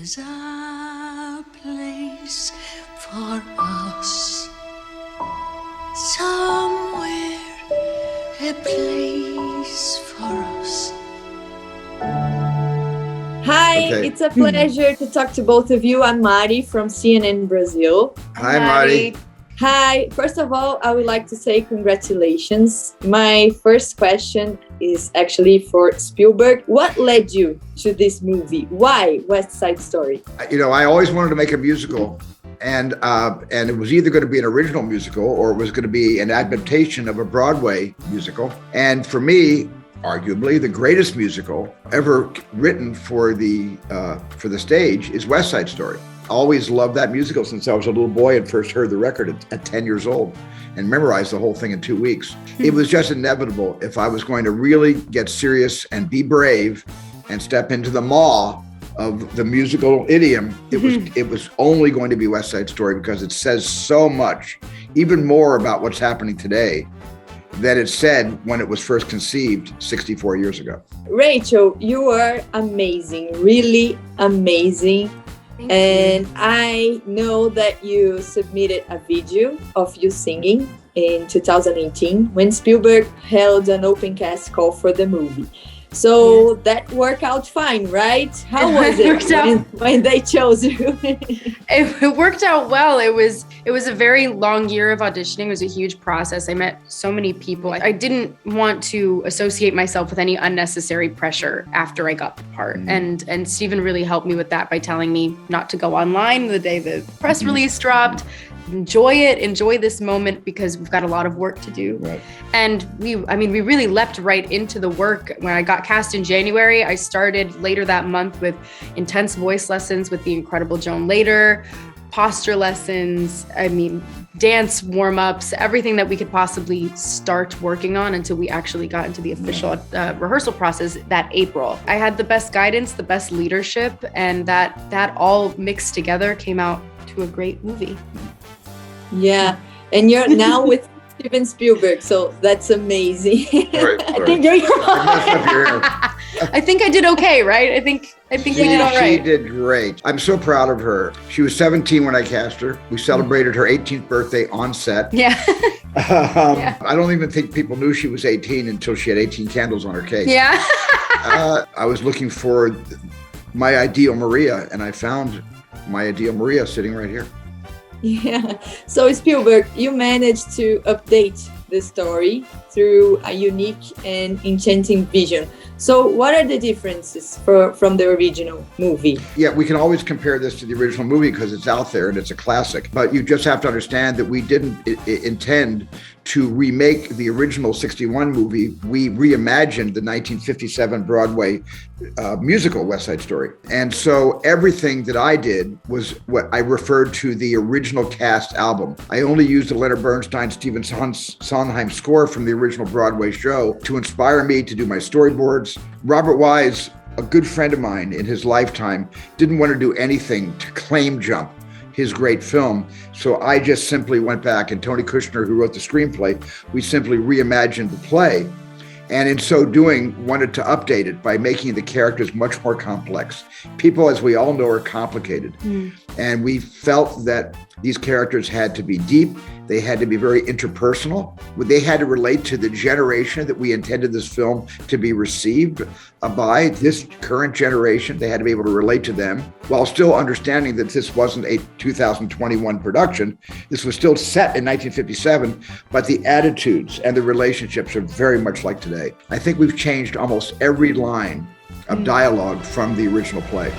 There's a place for us somewhere, a place for us. Hi, It's a pleasure to talk to both of you. I'm Mari from CNN Brazil. Hi, Mari. Hi. First of all, I would like to say congratulations. My first question is actually for Spielberg. What led you to this movie? Why West Side Story? You know, I always wanted to make a musical, and it was either going to be an original musical or it was going to be an adaptation of a Broadway musical. And for me, arguably the greatest musical ever written for the stage is West Side Story. I always loved that musical since I was a little boy and first heard the record at 10 years old and memorized the whole thing in 2 weeks. It was just inevitable if I was going to really get serious and be brave and step into the maw of the musical idiom, it was only going to be West Side Story because it says so much, even more about what's happening today than it said when it was first conceived 64 years ago. Rachel, you are amazing, really amazing. And I know that you submitted a video of you singing in 2018 when Spielberg held an open cast call for the movie. So that worked out fine, right? How was it when they chose you? It worked out well. It was a very long year of auditioning. It was a huge process. I met so many people. I didn't want to associate myself with any unnecessary pressure after I got the part. And Steven really helped me with that by telling me not to go online the day the press release dropped. Enjoy this moment because we've got a lot of work to do. Right. And we really leapt right into the work. When I got cast in January, I started later that month with intense voice lessons with the incredible Joan Lader, posture lessons, dance warm-ups, everything that we could possibly start working on until we actually got into the official rehearsal process that April. I had the best guidance, the best leadership, and that all mixed together came out to a great movie. Yeah, and you're now with Steven Spielberg, so that's amazing. Sorry. I think you're I think I did okay, right? I think we did all right. She did great. I'm so proud of her. She was 17 when I cast her. We celebrated her 18th birthday on set. Yeah. I don't even think people knew she was 18 until she had 18 candles on her cake. Yeah. I was looking for my ideal Maria, and I found my ideal Maria sitting right here. Yeah. So Spielberg, you managed to update the story through a unique and enchanting vision. So what are the differences from the original movie? Yeah, we can always compare this to the original movie because it's out there and it's a classic. But you just have to understand that we didn't intend to remake the original 61 movie. We reimagined the 1957 Broadway musical West Side Story. And so everything that I did was what I referred to the original cast album. I only used the Leonard Bernstein, Stephen Sondheim score from the original Broadway show to inspire me to do my storyboards. Robert Wise, a good friend of mine in his lifetime, didn't want to do anything to claim jump his great film. So I just simply went back, and Tony Kushner, who wrote the screenplay, we simply reimagined the play. And in so doing, wanted to update it by making the characters much more complex. People, as we all know, are complicated. And we felt that these characters had to be deep. They had to be very interpersonal. They had to relate to the generation that we intended this film to be received by, this current generation. They had to be able to relate to them while still understanding that this wasn't a 2021 production. This was still set in 1957, but the attitudes and the relationships are very much like today. I think we've changed almost every line of dialogue from the original play.